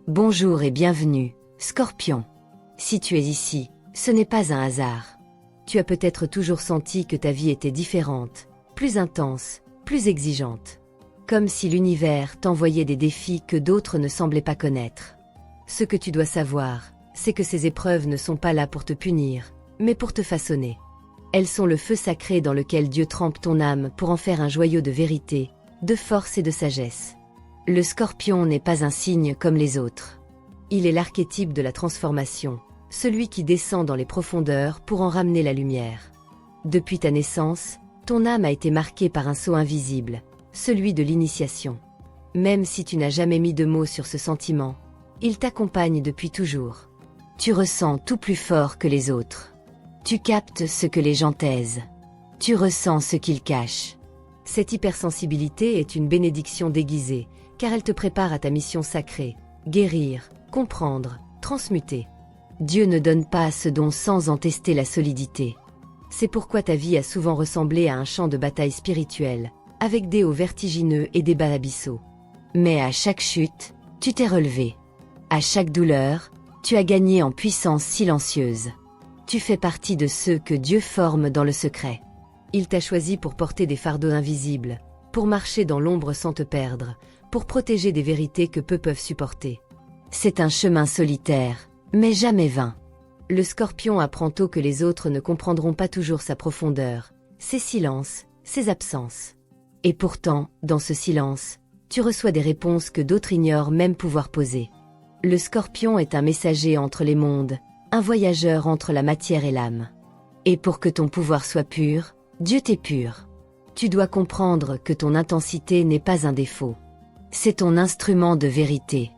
Bonjour et bienvenue, Scorpion. Si tu es ici, ce n'est pas un hasard. Tu as peut-être toujours senti que ta vie était différente, plus intense, plus exigeante. Comme si l'univers t'envoyait des défis que d'autres ne semblaient pas connaître. Ce que tu dois savoir, c'est que ces épreuves ne sont pas là pour te punir, mais pour te façonner. Elles sont le feu sacré dans lequel Dieu trempe ton âme pour en faire un joyau de vérité, de force et de sagesse. Le Scorpion n'est pas un signe comme les autres. Il est l'archétype de la transformation, celui qui descend dans les profondeurs pour en ramener la lumière. Depuis ta naissance, ton âme a été marquée par un sceau invisible, celui de l'initiation. Même si tu n'as jamais mis de mots sur ce sentiment, il t'accompagne depuis toujours. Tu ressens tout plus fort que les autres. Tu captes ce que les gens taisent. Tu ressens ce qu'ils cachent. Cette hypersensibilité est une bénédiction déguisée, car elle te prépare à ta mission sacrée, guérir, comprendre, transmuter. Dieu ne donne pas ce don sans en tester la solidité. C'est pourquoi ta vie a souvent ressemblé à un champ de bataille spirituel, avec des hauts vertigineux et des bas abyssaux. Mais à chaque chute, tu t'es relevé. À chaque douleur, tu as gagné en puissance silencieuse. Tu fais partie de ceux que Dieu forme dans le secret. Il t'a choisi pour porter des fardeaux invisibles, pour marcher dans l'ombre sans te perdre, pour protéger des vérités que peu peuvent supporter. C'est un chemin solitaire, mais jamais vain. Le Scorpion apprend tôt que les autres ne comprendront pas toujours sa profondeur, ses silences, ses absences. Et pourtant, dans ce silence, tu reçois des réponses que d'autres ignorent même pouvoir poser. Le Scorpion est un messager entre les mondes, un voyageur entre la matière et l'âme. Et pour que ton pouvoir soit pur, Dieu t'épure. Tu dois comprendre que ton intensité n'est pas un défaut. C'est ton instrument de vérité.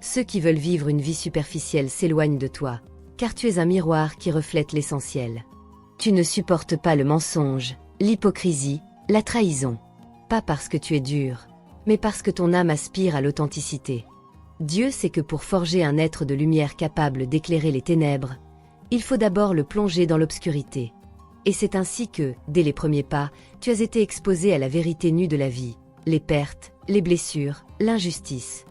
Ceux qui veulent vivre une vie superficielle s'éloignent de toi, car tu es un miroir qui reflète l'essentiel. Tu ne supportes pas le mensonge, l'hypocrisie, la trahison. Pas parce que tu es dur, mais parce que ton âme aspire à l'authenticité. Dieu sait que pour forger un être de lumière capable d'éclairer les ténèbres, il faut d'abord le plonger dans l'obscurité. Et c'est ainsi que, dès les premiers pas, tu as été exposé à la vérité nue de la vie, les pertes, les blessures, l'injustice.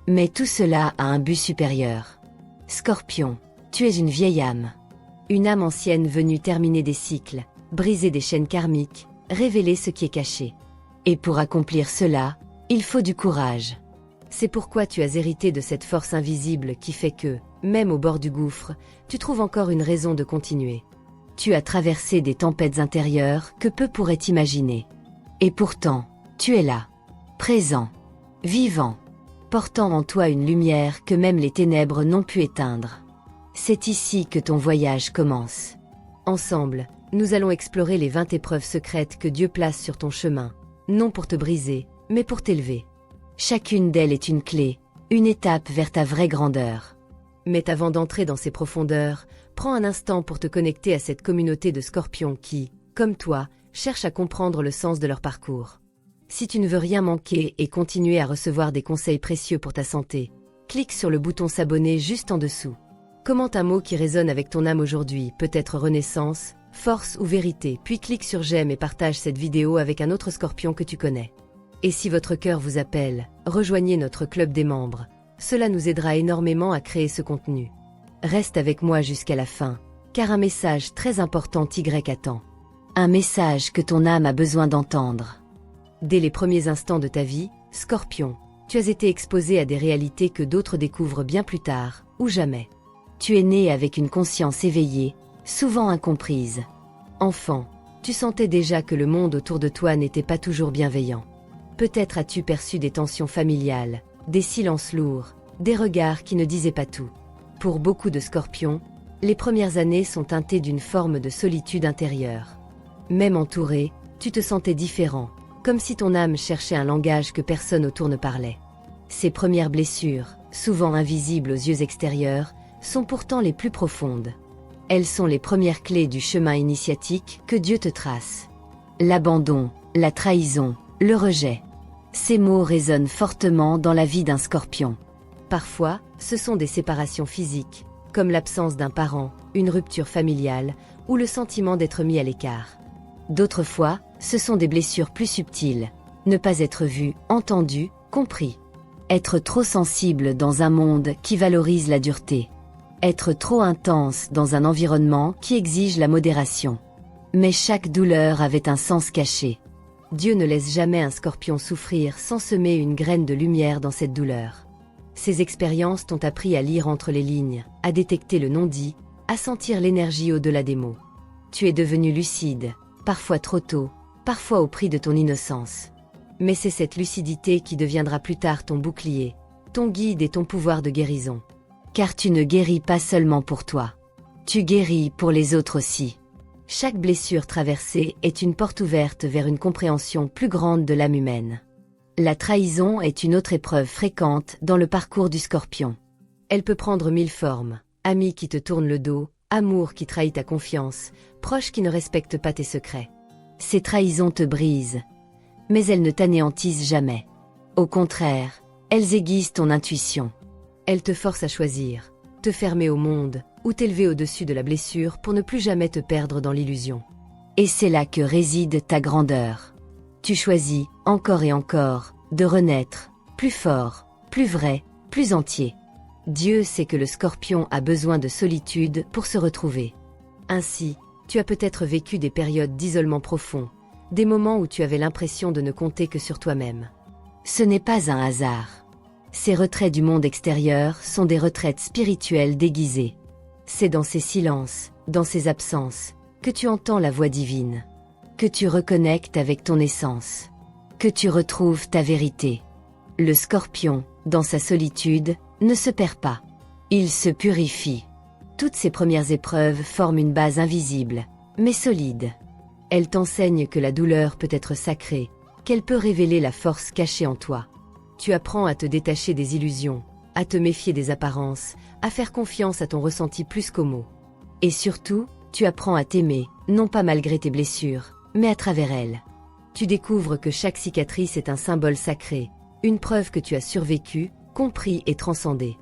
Mais tout cela a un but supérieur. Scorpion, tu es une vieille âme. Une âme ancienne venue terminer des cycles, briser des chaînes karmiques, révéler ce qui est caché. Et pour accomplir cela, il faut du courage. C'est pourquoi tu as hérité de cette force invisible qui fait que, même au bord du gouffre, tu trouves encore une raison de continuer. Tu as traversé des tempêtes intérieures que peu pourraient imaginer. Et pourtant, tu es là, présent, vivant, portant en toi une lumière que même les ténèbres n'ont pu éteindre. C'est ici que ton voyage commence. Ensemble, nous allons explorer les 20 épreuves secrètes que Dieu place sur ton chemin, non pour te briser, mais pour t'élever. Chacune d'elles est une clé, une étape vers ta vraie grandeur. Mais avant d'entrer dans ces profondeurs, prends un instant pour te connecter à cette communauté de Scorpions qui, comme toi, cherchent à comprendre le sens de leur parcours. Si tu ne veux rien manquer et continuer à recevoir des conseils précieux pour ta santé, clique sur le bouton s'abonner juste en dessous. Commente un mot qui résonne avec ton âme aujourd'hui, peut-être renaissance, force ou vérité, puis clique sur j'aime et partage cette vidéo avec un autre Scorpion que tu connais. Et si votre cœur vous appelle, rejoignez notre club des membres. Cela nous aidera énormément à créer ce contenu. Reste avec moi jusqu'à la fin, car un message très important t'attend. Un message que ton âme a besoin d'entendre. Dès les premiers instants de ta vie, Scorpion, tu as été exposé à des réalités que d'autres découvrent bien plus tard, ou jamais. Tu es né avec une conscience éveillée, souvent incomprise. Enfant, tu sentais déjà que le monde autour de toi n'était pas toujours bienveillant. Peut-être as-tu perçu des tensions familiales, des silences lourds, des regards qui ne disaient pas tout. Pour beaucoup de Scorpions, les premières années sont teintées d'une forme de solitude intérieure. Même entouré, tu te sentais différent, comme si ton âme cherchait un langage que personne autour ne parlait. Ces premières blessures, souvent invisibles aux yeux extérieurs, sont pourtant les plus profondes. Elles sont les premières clés du chemin initiatique que Dieu te trace. L'abandon, la trahison, le rejet. Ces mots résonnent fortement dans la vie d'un Scorpion. Parfois, ce sont des séparations physiques, comme l'absence d'un parent, une rupture familiale ou le sentiment d'être mis à l'écart. D'autres fois, ce sont des blessures plus subtiles, ne pas être vu, entendu, compris. Être trop sensible dans un monde qui valorise la dureté. Être trop intense dans un environnement qui exige la modération. Mais chaque douleur avait un sens caché. Dieu ne laisse jamais un scorpion souffrir sans semer une graine de lumière dans cette douleur. Ces expériences t'ont appris à lire entre les lignes, à détecter le non-dit, à sentir l'énergie au-delà des mots. Tu es devenu lucide, parfois trop tôt, parfois au prix de ton innocence. Mais c'est cette lucidité qui deviendra plus tard ton bouclier, ton guide et ton pouvoir de guérison. Car tu ne guéris pas seulement pour toi. Tu guéris pour les autres aussi. Chaque blessure traversée est une porte ouverte vers une compréhension plus grande de l'âme humaine. La trahison est une autre épreuve fréquente dans le parcours du scorpion. Elle peut prendre 1000 formes. Ami qui te tourne le dos, amour qui trahit ta confiance, proche qui ne respecte pas tes secrets. Ces trahisons te brisent, mais elles ne t'anéantissent jamais. Au contraire, elles aiguisent ton intuition. Elles te forcent à choisir, te fermer au monde, ou t'élever au-dessus de la blessure pour ne plus jamais te perdre dans l'illusion. Et c'est là que réside ta grandeur. Tu choisis, encore et encore, de renaître, plus fort, plus vrai, plus entier. Dieu sait que le scorpion a besoin de solitude pour se retrouver. Ainsi, tu as peut-être vécu des périodes d'isolement profond, des moments où tu avais l'impression de ne compter que sur toi-même. Ce n'est pas un hasard. Ces retraits du monde extérieur sont des retraites spirituelles déguisées. C'est dans ces silences, dans ces absences, que tu entends la voix divine, que tu reconnectes avec ton essence, que tu retrouves ta vérité. Le scorpion, dans sa solitude, ne se perd pas. Il se purifie. Toutes ces premières épreuves forment une base invisible, mais solide. Elles t'enseignent que la douleur peut être sacrée, qu'elle peut révéler la force cachée en toi. Tu apprends à te détacher des illusions, à te méfier des apparences, à faire confiance à ton ressenti plus qu'aux mots. Et surtout, tu apprends à t'aimer, non pas malgré tes blessures, mais à travers elles. Tu découvres que chaque cicatrice est un symbole sacré, une preuve que tu as survécu, compris et transcendé.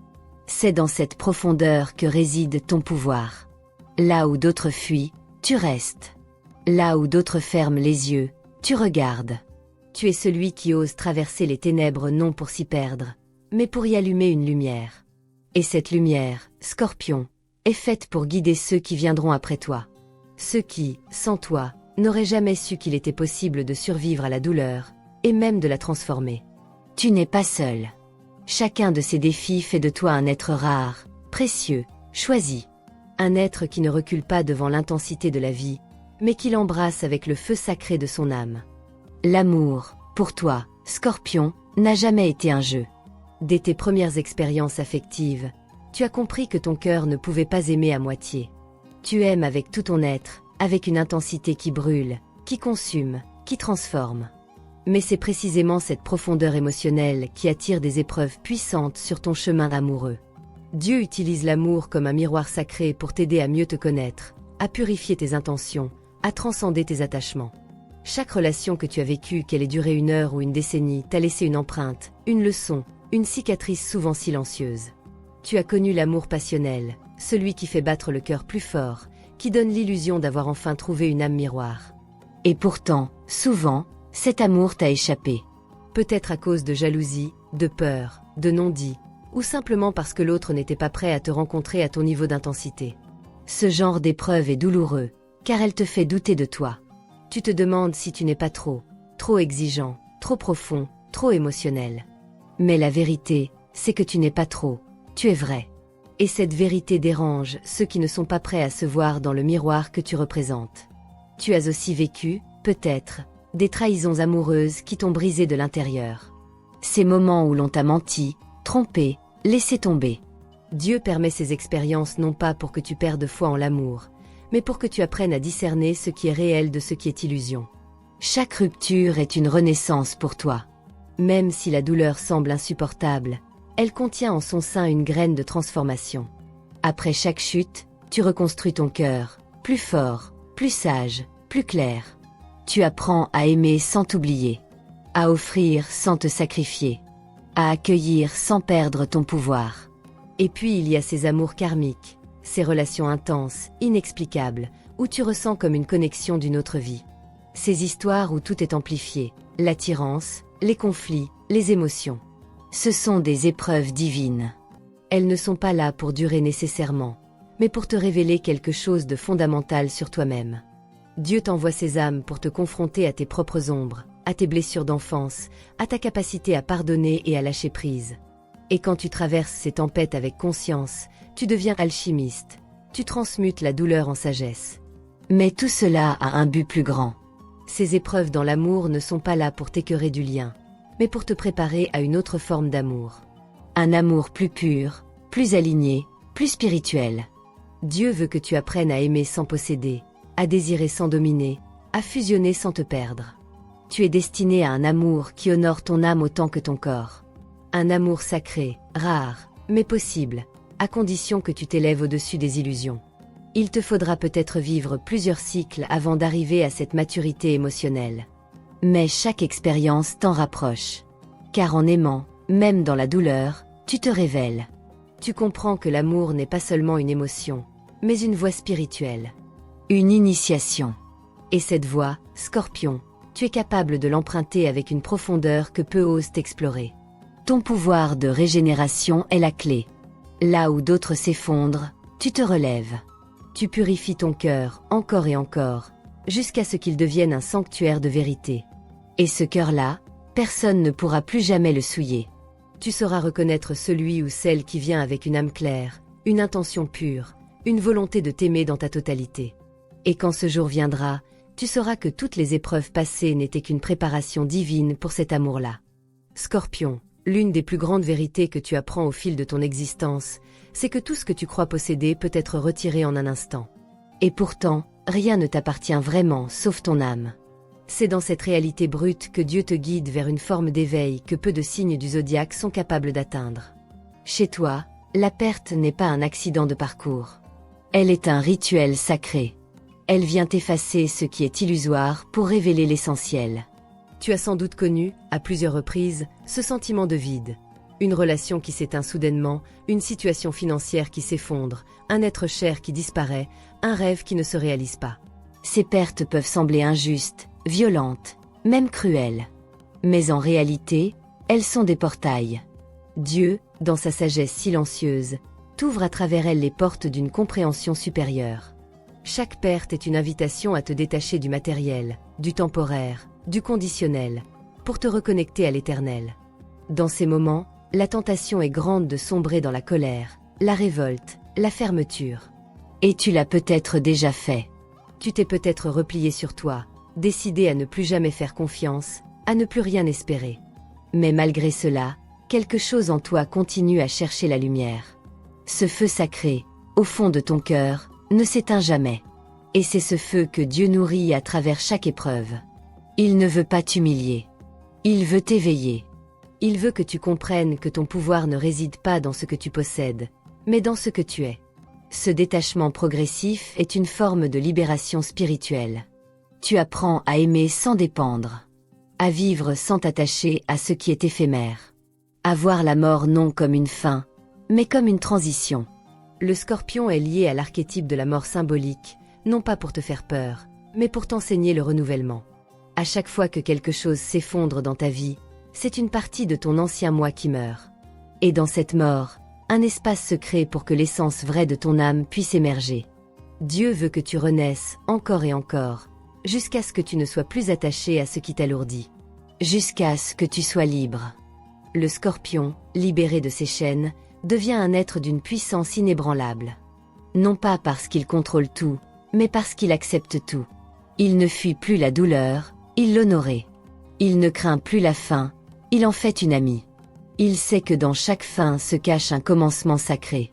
C'est dans cette profondeur que réside ton pouvoir. Là où d'autres fuient, tu restes. Là où d'autres ferment les yeux, tu regardes. Tu es celui qui ose traverser les ténèbres non pour s'y perdre, mais pour y allumer une lumière. Et cette lumière, Scorpion, est faite pour guider ceux qui viendront après toi. Ceux qui, sans toi, n'auraient jamais su qu'il était possible de survivre à la douleur, et même de la transformer. Tu n'es pas seul. Chacun de ces défis fait de toi un être rare, précieux, choisi. Un être qui ne recule pas devant l'intensité de la vie, mais qui l'embrasse avec le feu sacré de son âme. L'amour, pour toi, Scorpion, n'a jamais été un jeu. Dès tes premières expériences affectives, tu as compris que ton cœur ne pouvait pas aimer à moitié. Tu aimes avec tout ton être, avec une intensité qui brûle, qui consume, qui transforme. Mais c'est précisément cette profondeur émotionnelle qui attire des épreuves puissantes sur ton chemin amoureux. Dieu utilise l'amour comme un miroir sacré pour t'aider à mieux te connaître, à purifier tes intentions, à transcender tes attachements. Chaque relation que tu as vécue, qu'elle ait duré 1 heure ou une décennie, t'a laissé une empreinte, une leçon, une cicatrice souvent silencieuse. Tu as connu l'amour passionnel, celui qui fait battre le cœur plus fort, qui donne l'illusion d'avoir enfin trouvé une âme miroir. Et pourtant, souvent, cet amour t'a échappé. Peut-être à cause de jalousie, de peur, de non-dit, ou simplement parce que l'autre n'était pas prêt à te rencontrer à ton niveau d'intensité. Ce genre d'épreuve est douloureux, car elle te fait douter de toi. Tu te demandes si tu n'es pas trop exigeant, trop profond, trop émotionnel. Mais la vérité, c'est que tu n'es pas trop, tu es vrai. Et cette vérité dérange ceux qui ne sont pas prêts à se voir dans le miroir que tu représentes. Tu as aussi vécu, peut-être, des trahisons amoureuses qui t'ont brisé de l'intérieur. Ces moments où l'on t'a menti, trompé, laissé tomber. Dieu permet ces expériences non pas pour que tu perdes foi en l'amour, mais pour que tu apprennes à discerner ce qui est réel de ce qui est illusion. Chaque rupture est une renaissance pour toi. Même si la douleur semble insupportable, elle contient en son sein une graine de transformation. Après chaque chute, tu reconstruis ton cœur, plus fort, plus sage, plus clair. Tu apprends à aimer sans t'oublier, à offrir sans te sacrifier, à accueillir sans perdre ton pouvoir. Et puis il y a ces amours karmiques, ces relations intenses, inexplicables, où tu ressens comme une connexion d'une autre vie. Ces histoires où tout est amplifié, l'attirance, les conflits, les émotions. Ce sont des épreuves divines. Elles ne sont pas là pour durer nécessairement, mais pour te révéler quelque chose de fondamental sur toi-même. Dieu t'envoie ces âmes pour te confronter à tes propres ombres, à tes blessures d'enfance, à ta capacité à pardonner et à lâcher prise. Et quand tu traverses ces tempêtes avec conscience, tu deviens alchimiste, tu transmutes la douleur en sagesse. Mais tout cela a un but plus grand. Ces épreuves dans l'amour ne sont pas là pour t'écœurer du lien, mais pour te préparer à une autre forme d'amour. Un amour plus pur, plus aligné, plus spirituel. Dieu veut que tu apprennes à aimer sans posséder, à désirer sans dominer, à fusionner sans te perdre. Tu es destiné à un amour qui honore ton âme autant que ton corps. Un amour sacré, rare, mais possible, à condition que tu t'élèves au-dessus des illusions. Il te faudra peut-être vivre plusieurs cycles avant d'arriver à cette maturité émotionnelle. Mais chaque expérience t'en rapproche. Car en aimant, même dans la douleur, tu te révèles. Tu comprends que l'amour n'est pas seulement une émotion, mais une voie spirituelle. Une initiation. Et cette voie, Scorpion, tu es capable de l'emprunter avec une profondeur que peu osent explorer. Ton pouvoir de régénération est la clé. Là où d'autres s'effondrent, tu te relèves. Tu purifies ton cœur, encore et encore, jusqu'à ce qu'il devienne un sanctuaire de vérité. Et ce cœur-là, personne ne pourra plus jamais le souiller. Tu sauras reconnaître celui ou celle qui vient avec une âme claire, une intention pure, une volonté de t'aimer dans ta totalité. Et quand ce jour viendra, tu sauras que toutes les épreuves passées n'étaient qu'une préparation divine pour cet amour-là. Scorpion, l'une des plus grandes vérités que tu apprends au fil de ton existence, c'est que tout ce que tu crois posséder peut être retiré en un instant. Et pourtant, rien ne t'appartient vraiment, sauf ton âme. C'est dans cette réalité brute que Dieu te guide vers une forme d'éveil que peu de signes du zodiaque sont capables d'atteindre. Chez toi, la perte n'est pas un accident de parcours. Elle est un rituel sacré. Elle vient effacer ce qui est illusoire pour révéler l'essentiel. Tu as sans doute connu, à plusieurs reprises, ce sentiment de vide. Une relation qui s'éteint soudainement, une situation financière qui s'effondre, un être cher qui disparaît, un rêve qui ne se réalise pas. Ces pertes peuvent sembler injustes, violentes, même cruelles. Mais en réalité, elles sont des portails. Dieu, dans sa sagesse silencieuse, t'ouvre à travers elles les portes d'une compréhension supérieure. Chaque perte est une invitation à te détacher du matériel, du temporaire, du conditionnel, pour te reconnecter à l'éternel. Dans ces moments, la tentation est grande de sombrer dans la colère, la révolte, la fermeture. Et tu l'as peut-être déjà fait. Tu t'es peut-être replié sur toi, décidé à ne plus jamais faire confiance, à ne plus rien espérer. Mais malgré cela, quelque chose en toi continue à chercher la lumière. Ce feu sacré, au fond de ton cœur, ne s'éteint jamais. Et c'est ce feu que Dieu nourrit à travers chaque épreuve. Il ne veut pas t'humilier. Il veut t'éveiller. Il veut que tu comprennes que ton pouvoir ne réside pas dans ce que tu possèdes, mais dans ce que tu es. Ce détachement progressif est une forme de libération spirituelle. Tu apprends à aimer sans dépendre, à vivre sans t'attacher à ce qui est éphémère, à voir la mort non comme une fin, mais comme une transition. Le Scorpion est lié à l'archétype de la mort symbolique, non pas pour te faire peur, mais pour t'enseigner le renouvellement. À chaque fois que quelque chose s'effondre dans ta vie, c'est une partie de ton ancien moi qui meurt. Et dans cette mort, un espace se crée pour que l'essence vraie de ton âme puisse émerger. Dieu veut que tu renaisses encore et encore, jusqu'à ce que tu ne sois plus attaché à ce qui t'alourdit. Jusqu'à ce que tu sois libre. Le Scorpion, libéré de ses chaînes, devient un être d'une puissance inébranlable. Non pas parce qu'il contrôle tout, mais parce qu'il accepte tout. Il ne fuit plus la douleur, il l'honorait. Il ne craint plus la fin, il en fait une amie. Il sait que dans chaque fin se cache un commencement sacré.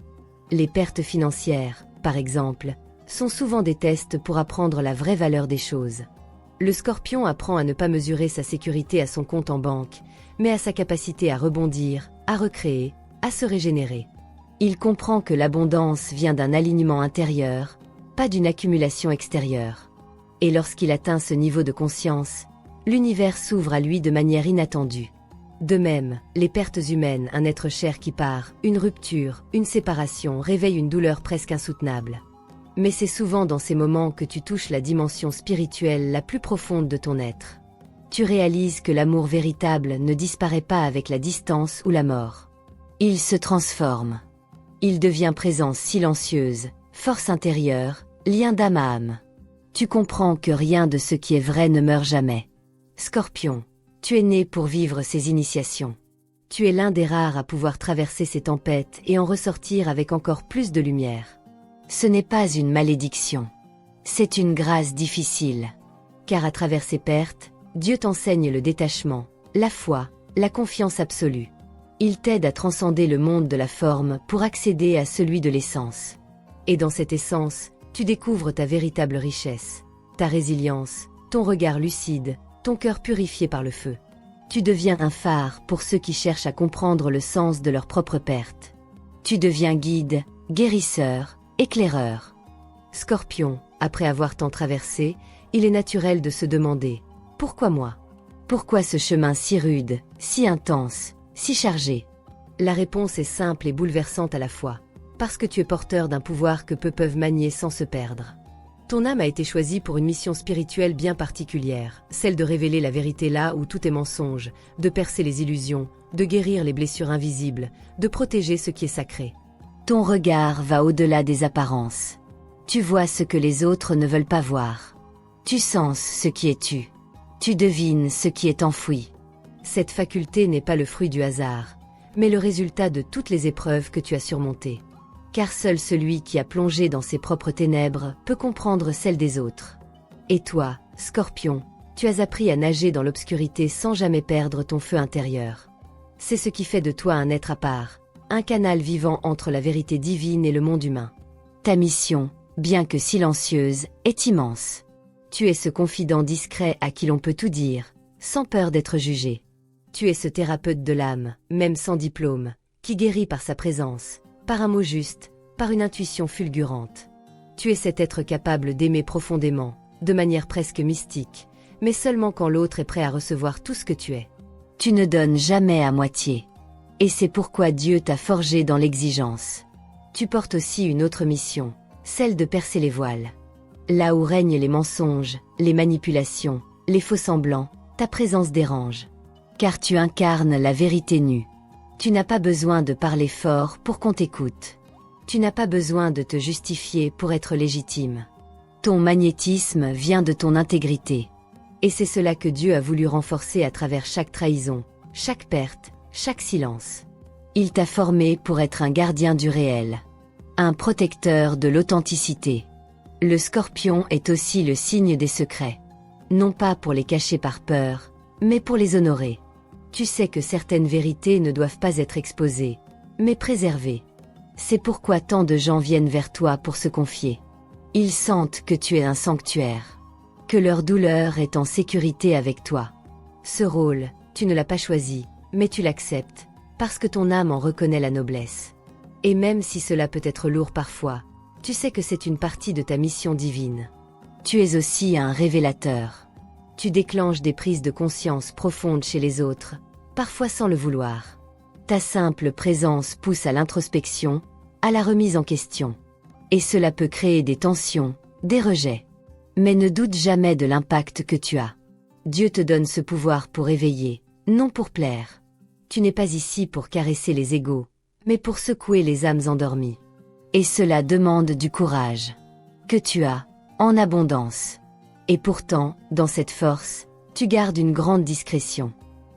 Les pertes financières, par exemple, sont souvent des tests pour apprendre la vraie valeur des choses. Le Scorpion apprend à ne pas mesurer sa sécurité à son compte en banque, mais à sa capacité à rebondir, à recréer, à se régénérer. Il comprend que l'abondance vient d'un alignement intérieur, pas d'une accumulation extérieure. Et lorsqu'il atteint ce niveau de conscience, l'univers s'ouvre à lui de manière inattendue. De même, les pertes humaines, un être cher qui part, une rupture, une séparation réveillent une douleur presque insoutenable. Mais c'est souvent dans ces moments que tu touches la dimension spirituelle la plus profonde de ton être. tu réalises que l'amour véritable ne disparaît pas avec la distance ou la mort. Il se transforme. Il devient présence silencieuse, force intérieure, lien d'âme à âme. Tu comprends que rien de ce qui est vrai ne meurt jamais. Scorpion, tu es né pour vivre ces initiations. Tu es l'un des rares à pouvoir traverser ces tempêtes et en ressortir avec encore plus de lumière. Ce n'est pas une malédiction. C'est une grâce difficile. Car à travers ces pertes, Dieu t'enseigne le détachement, la foi, la confiance absolue. Il t'aide à transcender le monde de la forme pour accéder à celui de l'essence. Et dans cette essence, tu découvres ta véritable richesse, ta résilience, ton regard lucide, ton cœur purifié par le feu. Tu deviens un phare pour ceux qui cherchent à comprendre le sens de leur propre perte. Tu deviens guide, guérisseur, éclaireur. Scorpion, après avoir tant traversé, il est naturel de se demander « Pourquoi moi ? Pourquoi ce chemin si rude, si intense, si chargé ?» La réponse est simple et bouleversante à la fois. Parce que tu es porteur d'un pouvoir que peu peuvent manier sans se perdre. Ton âme a été choisie pour une mission spirituelle bien particulière, celle de révéler la vérité là où tout est mensonge, de percer les illusions, de guérir les blessures invisibles, de protéger ce qui est sacré. Ton regard va au-delà des apparences. Tu vois ce que les autres ne veulent pas voir. Tu sens ce qui est tu. Tu devines ce qui est enfoui. Cette faculté n'est pas le fruit du hasard, mais le résultat de toutes les épreuves que tu as surmontées. Car seul celui qui a plongé dans ses propres ténèbres peut comprendre celles des autres. Et toi, Scorpion, tu as appris à nager dans l'obscurité sans jamais perdre ton feu intérieur. C'est ce qui fait de toi un être à part, un canal vivant entre la vérité divine et le monde humain. Ta mission, bien que silencieuse, est immense. Tu es ce confident discret à qui l'on peut tout dire, sans peur d'être jugé. Tu es ce thérapeute de l'âme, même sans diplôme, qui guérit par sa présence, par un mot juste, par une intuition fulgurante. Tu es cet être capable d'aimer profondément, de manière presque mystique, mais seulement quand l'autre est prêt à recevoir tout ce que tu es. Tu ne donnes jamais à moitié. Et c'est pourquoi Dieu t'a forgé dans l'exigence. Tu portes aussi une autre mission, celle de percer les voiles. Là où règnent les mensonges, les manipulations, les faux-semblants, ta présence dérange. Car tu incarnes la vérité nue. Tu n'as pas besoin de parler fort pour qu'on t'écoute. Tu n'as pas besoin de te justifier pour être légitime. Ton magnétisme vient de ton intégrité. Et c'est cela que Dieu a voulu renforcer à travers chaque trahison, chaque perte, chaque silence. Il t'a formé pour être un gardien du réel. Un protecteur de l'authenticité. Le Scorpion est aussi le signe des secrets. Non pas pour les cacher par peur, mais pour les honorer. Tu sais que certaines vérités ne doivent pas être exposées, mais préservées. C'est pourquoi tant de gens viennent vers toi pour se confier. Ils sentent que tu es un sanctuaire, que leur douleur est en sécurité avec toi. Ce rôle, tu ne l'as pas choisi, mais tu l'acceptes, parce que ton âme en reconnaît la noblesse. Et même si cela peut être lourd parfois, tu sais que c'est une partie de ta mission divine. Tu es aussi un révélateur. Tu déclenches des prises de conscience profondes chez les autres, parfois sans le vouloir. Ta simple présence pousse à l'introspection, à la remise en question. Et cela peut créer des tensions, des rejets. Mais ne doute jamais de l'impact que tu as. Dieu te donne ce pouvoir pour éveiller, non pour plaire. Tu n'es pas ici pour caresser les égos, mais pour secouer les âmes endormies. Et cela demande du courage, que tu as, en abondance. Et pourtant, dans cette force, tu gardes une grande discrétion.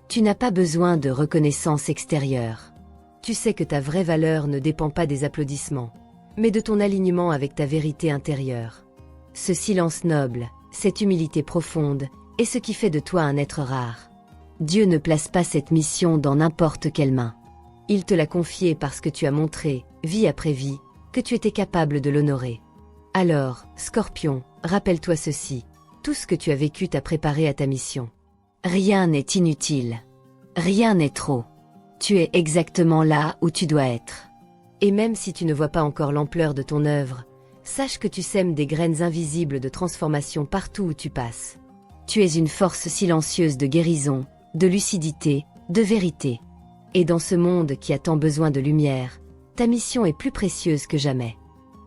Tu n'as pas besoin de reconnaissance extérieure. Tu sais que ta vraie valeur ne dépend pas des applaudissements, mais de ton alignement avec ta vérité intérieure. Ce silence noble, cette humilité profonde, est ce qui fait de toi un être rare. Dieu ne place pas cette mission dans n'importe quelle main. Il te l'a confiée parce que tu as montré, vie après vie, que tu étais capable de l'honorer. Alors, Scorpion, rappelle-toi ceci. Tout ce que tu as vécu t'a préparé à ta mission. Rien n'est inutile. Rien n'est trop. Tu es exactement là où tu dois être. Et même si tu ne vois pas encore l'ampleur de ton œuvre, sache que tu sèmes des graines invisibles de transformation partout où tu passes. Tu es une force silencieuse de guérison, de lucidité, de vérité. Et dans ce monde qui a tant besoin de lumière, ta mission est plus précieuse que jamais.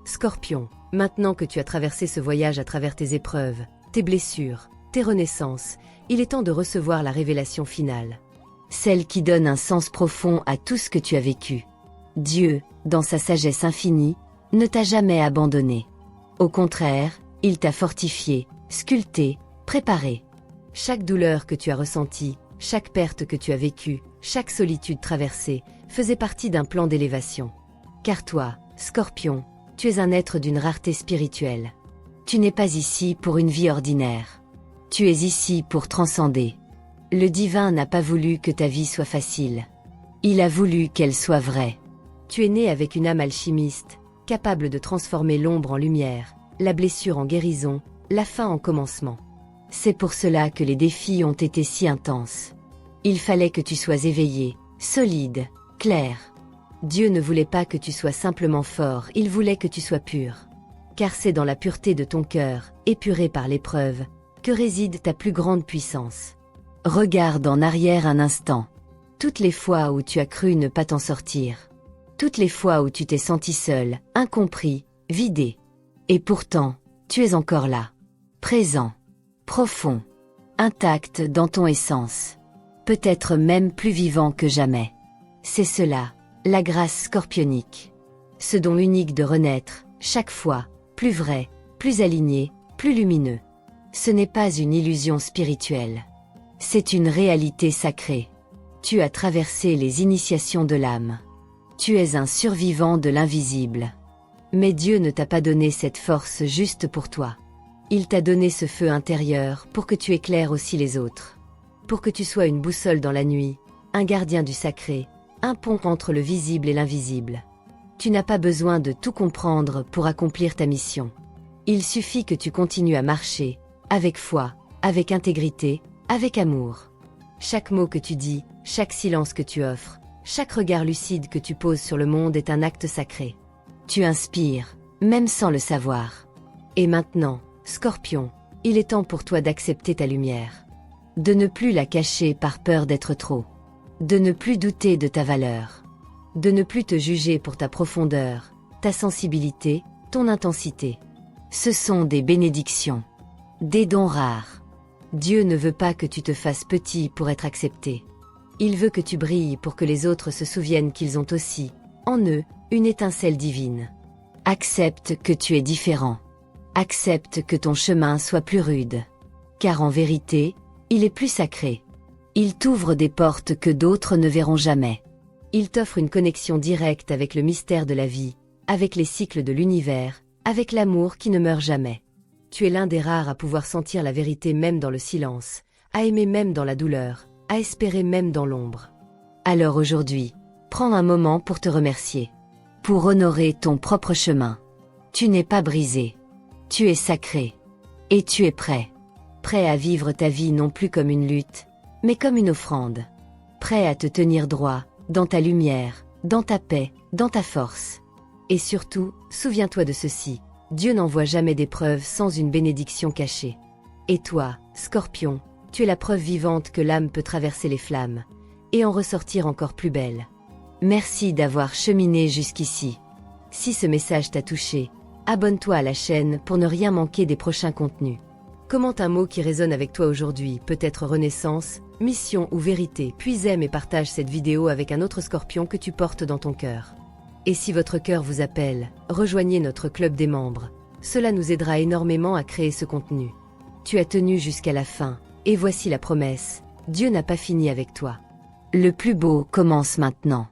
Scorpion, maintenant que tu as traversé ce voyage à travers tes épreuves, tes blessures, tes renaissances, il est temps de recevoir la révélation finale. Celle qui donne un sens profond à tout ce que tu as vécu. Dieu, dans sa sagesse infinie, ne t'a jamais abandonné. Au contraire, il t'a fortifié, sculpté, préparé. Chaque douleur que tu as ressentie, chaque perte que tu as vécue, chaque solitude traversée, faisait partie d'un plan d'élévation. Car toi, Scorpion, tu es un être d'une rareté spirituelle. Tu n'es pas ici pour une vie ordinaire. Tu es ici pour transcender. Le divin n'a pas voulu que ta vie soit facile. Il a voulu qu'elle soit vraie. Tu es né avec une âme alchimiste, capable de transformer l'ombre en lumière, la blessure en guérison, la fin en commencement. C'est pour cela que les défis ont été si intenses. Il fallait que tu sois éveillé, solide, clair. Dieu ne voulait pas que tu sois simplement fort, il voulait que tu sois pur. Car c'est dans la pureté de ton cœur, épuré par l'épreuve, que réside ta plus grande puissance. Regarde en arrière un instant. Toutes les fois où tu as cru ne pas t'en sortir. Toutes les fois où tu t'es senti seul, incompris, vidé. Et pourtant, tu es encore là. Présent. Profond. Intact dans ton essence. Peut-être même plus vivant que jamais. C'est cela, la grâce scorpionique. Ce don unique de renaître, chaque fois, plus vrai, plus aligné, plus lumineux. Ce n'est pas une illusion spirituelle. C'est une réalité sacrée. Tu as traversé les initiations de l'âme. Tu es un survivant de l'invisible. Mais Dieu ne t'a pas donné cette force juste pour toi. Il t'a donné ce feu intérieur pour que tu éclaires aussi les autres. Pour que tu sois une boussole dans la nuit, un gardien du sacré, un pont entre le visible et l'invisible. Tu n'as pas besoin de tout comprendre pour accomplir ta mission. Il suffit que tu continues à marcher, avec foi, avec intégrité, avec amour. Chaque mot que tu dis, chaque silence que tu offres, chaque regard lucide que tu poses sur le monde est un acte sacré. Tu inspires, même sans le savoir. Et maintenant, Scorpion, il est temps pour toi d'accepter ta lumière. De ne plus la cacher par peur d'être trop. De ne plus douter de ta valeur. De ne plus te juger pour ta profondeur, ta sensibilité, ton intensité. Ce sont des bénédictions. Des dons rares. Dieu ne veut pas que tu te fasses petit pour être accepté. Il veut que tu brilles pour que les autres se souviennent qu'ils ont aussi, en eux, une étincelle divine. Accepte que tu es différent. Accepte que ton chemin soit plus rude. Car en vérité, il est plus sacré. Il t'ouvre des portes que d'autres ne verront jamais. Il t'offre une connexion directe avec le mystère de la vie, avec les cycles de l'univers, avec l'amour qui ne meurt jamais. Tu es l'un des rares à pouvoir sentir la vérité même dans le silence, à aimer même dans la douleur, à espérer même dans l'ombre. Alors aujourd'hui, prends un moment pour te remercier. Pour honorer ton propre chemin. Tu n'es pas brisé. Tu es sacré. Et tu es prêt. Prêt à vivre ta vie non plus comme une lutte, mais comme une offrande. Prêt à te tenir droit, dans ta lumière, dans ta paix, dans ta force. Et surtout, souviens-toi de ceci, Dieu n'envoie jamais d'épreuves sans une bénédiction cachée. Et toi, Scorpion, tu es la preuve vivante que l'âme peut traverser les flammes, et en ressortir encore plus belle. Merci d'avoir cheminé jusqu'ici. Si ce message t'a touché, abonne-toi à la chaîne pour ne rien manquer des prochains contenus. Commente un mot qui résonne avec toi aujourd'hui, peut-être renaissance, mission ou vérité, puis aime et partage cette vidéo avec un autre Scorpion que tu portes dans ton cœur. Et si votre cœur vous appelle, rejoignez notre club des membres. Cela nous aidera énormément à créer ce contenu. Tu as tenu jusqu'à la fin, et voici la promesse, Dieu n'a pas fini avec toi. Le plus beau commence maintenant.